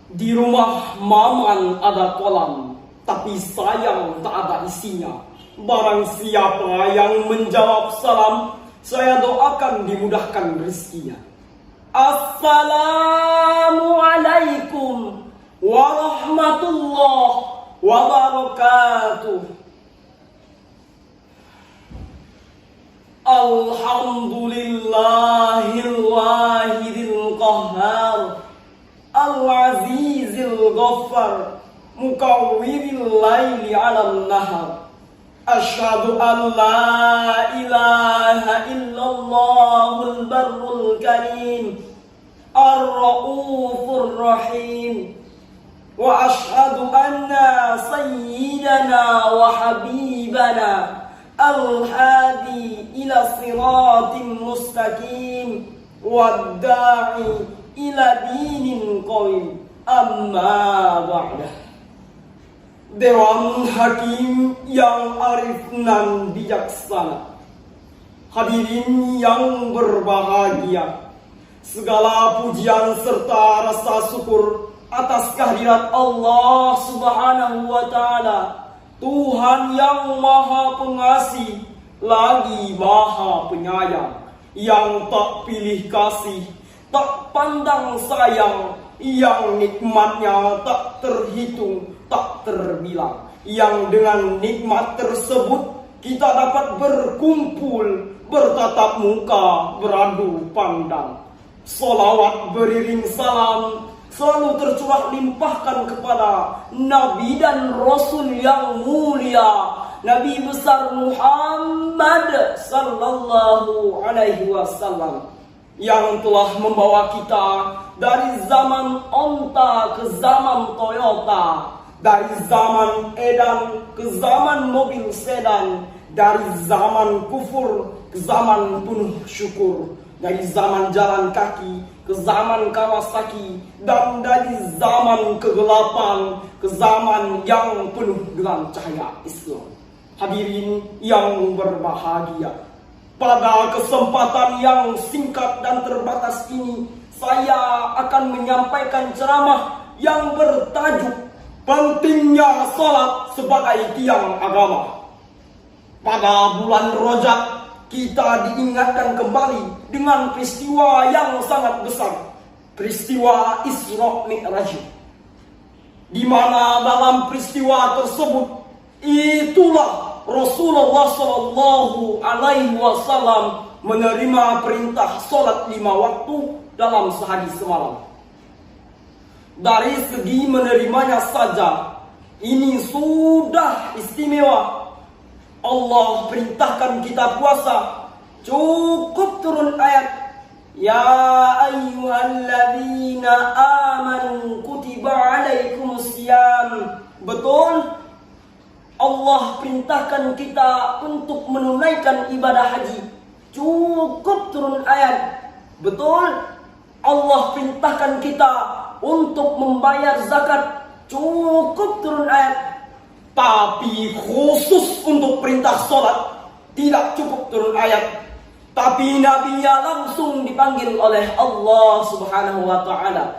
Di rumah Maman ada kolam, tapi sayang tak ada isinya. Barang siapa yang menjawab salam, saya doakan dimudahkan rezekinya. Assalamualaikum warahmatullahi wabarakatuh. Alhamdulillahil wahidil qahhar, al-azizil ghaffar, mukawwiril laili 'alan nahar. Asyhadu an la ilaha illallahul barrul karim, ar-raufur rahim. Wa asyhadu anna sayyidana wa habibana al-hadi ila siratim mustaqim wad-da'i ila dinin qawim. Amma ba'dah. Dewan Hakim yang arif nan bijaksana, hadirin yang berbahagia, segala pujian serta rasa syukur atas kehadirat Allah Subhanahu wa Ta'ala, Tuhan yang Maha Pengasih lagi Maha Penyayang, yang tak pilih kasih, tak pandang sayang, yang nikmatnya tak terhitung, tak terbilang, yang dengan nikmat tersebut kita dapat berkumpul, bertatap muka, beradu pandang. Salawat beriring salam selalu tercurah limpahkan kepada Nabi dan Rasul yang mulia, Nabi besar Muhammad sallallahu alaihi wasallam, yang telah membawa kita dari zaman onta ke zaman Toyota, dari zaman edan ke zaman mobil sedan, dari zaman kufur ke zaman penuh syukur, dari zaman jalan kaki ke zaman Kawasaki, dan dari zaman kegelapan ke zaman yang penuh dengan cahaya Islam. Hadirin yang berbahagia, pada kesempatan yang singkat dan terbatas ini, saya akan menyampaikan ceramah yang bertajuk pentingnya salat sebagai tiang agama. Pada bulan Rajab kita diingatkan kembali dengan peristiwa yang sangat besar, peristiwa Isra Mi'raj, di mana dalam peristiwa tersebut itulah Rasulullah Shallallahu Alaihi Wasallam menerima perintah salat 5 waktu dalam sehari semalam. Dari segi menerimanya saja, ini sudah istimewa. Allah perintahkan kita puasa, cukup turun ayat, ya ayyuhalladzina amanu kutiba alaikumusiyam. Betul, Allah perintahkan kita untuk menunaikan ibadah haji, cukup turun ayat. Betul, Allah perintahkan kita untuk membayar zakat, cukup turun ayat. Tapi khusus untuk perintah sholat tidak cukup turun ayat, tapi Nabi-Nya langsung dipanggil oleh Allah Subhanahu wa Ta'ala.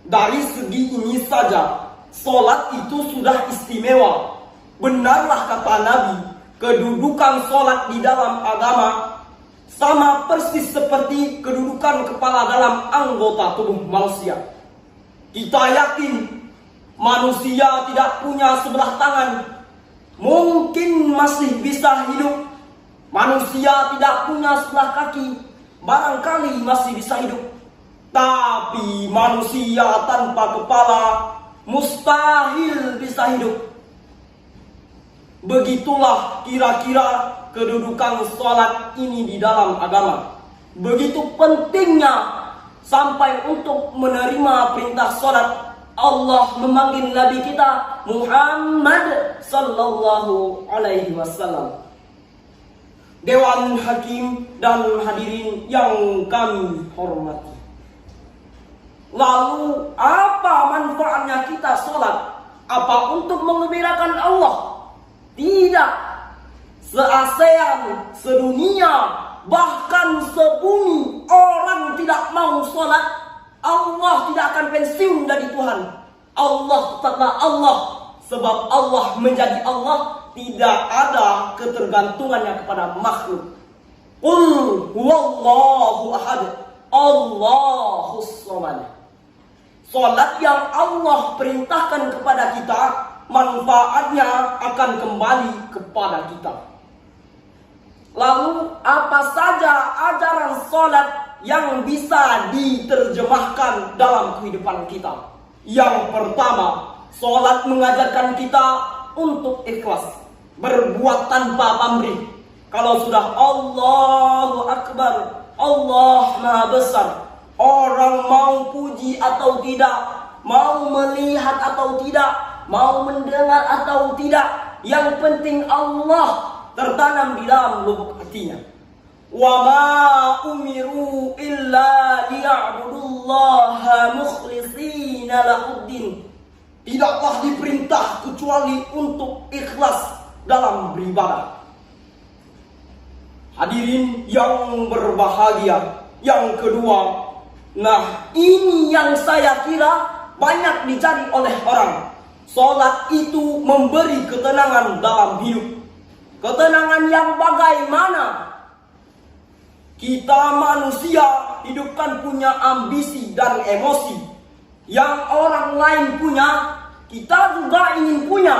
Dari segi ini saja, sholat itu sudah istimewa. Benarlah kata Nabi, kedudukan sholat di dalam agama sama persis seperti kedudukan kepala dalam anggota tubuh manusia. Kita yakin manusia tidak punya sebelah tangan, mungkin masih bisa hidup. Manusia tidak punya sebelah kaki, barangkali masih bisa hidup. Tapi manusia tanpa kepala mustahil bisa hidup. Begitulah kira-kira kedudukan sholat ini di dalam agama. Begitu pentingnya sampai untuk menerima perintah sholat, Allah memanggil Nabi kita Muhammad sallallahu alaihi wasallam. Dewan Hakim dan hadirin yang kami hormati, lalu apa manfaatnya kita sholat? Apa untuk mengembirakan Allah? Tidak. Se-ASEAN, sedunia, bahkan sebumi orang tidak mau sholat, Allah tidak akan pensiun dari Tuhan. Allah tetaplah Allah. Sebab Allah menjadi Allah, tidak ada ketergantungannya kepada makhluk. Qul huwallahu ahad, Allahus samad. Salat yang Allah perintahkan kepada kita, manfaatnya akan kembali kepada kita. Lalu apa saja ajaran salat yang bisa diterjemahkan dalam kehidupan kita? Yang pertama, salat mengajarkan kita untuk ikhlas, berbuat tanpa pamrih. Kalau sudah Allahu Akbar, Allah Maha Besar, orang mau puji atau tidak, mau melihat atau tidak, mau mendengar atau tidak, yang penting Allah tertanam di dalam lubuk hatinya. Wa ma umiru illa liya'budullaha mukhlishina lahuddin. Tidaklah diperintah kecuali untuk ikhlas dalam beribadah. Hadirin yang berbahagia, yang kedua, nah ini yang saya kira banyak dicari oleh orang. Salat itu memberi ketenangan dalam hidup. Ketenangan yang bagaimana? Kita manusia hidup kan punya ambisi dan emosi. Yang orang lain punya, kita juga ingin punya.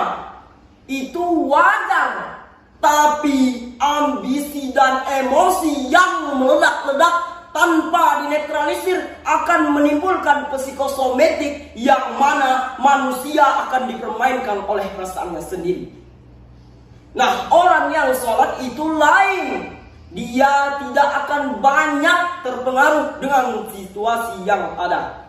Itu wajar. Tapi ambisi dan emosi yang meledak-ledak tanpa dinetralisir akan menimbulkan psikosomatik yang mana manusia akan dipermainkan oleh perasaannya sendiri. Nah, orang yang sholat itu lain. Dia tidak akan banyak terpengaruh dengan situasi yang ada.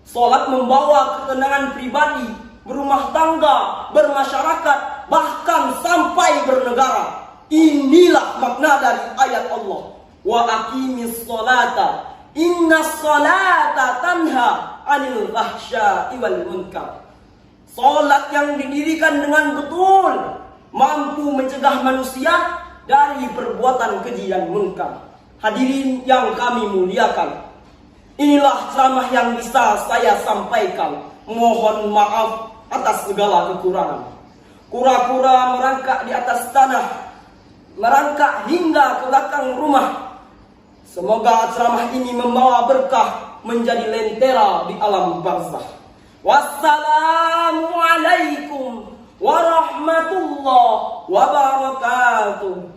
Sholat membawa ketenangan pribadi, berumah tangga, bermasyarakat, bahkan sampai bernegara. Inilah makna dari ayat Allah. Wa aqimis sholata, innas sholata tanha anil fahsya'i wal munkar. Sholat yang didirikan dengan betul mampu mencegah manusia dari perbuatan keji dan munkar. Hadirin yang kami muliakan, inilah ceramah yang bisa saya sampaikan. Mohon maaf atas segala kekurangan. Kura-kura merangkak di atas tanah, merangkak hingga ke belakang rumah. Semoga ceramah ini membawa berkah menjadi lentera di alam barzakh. Wassalamualaikum warahmatullahi wabarakatuh.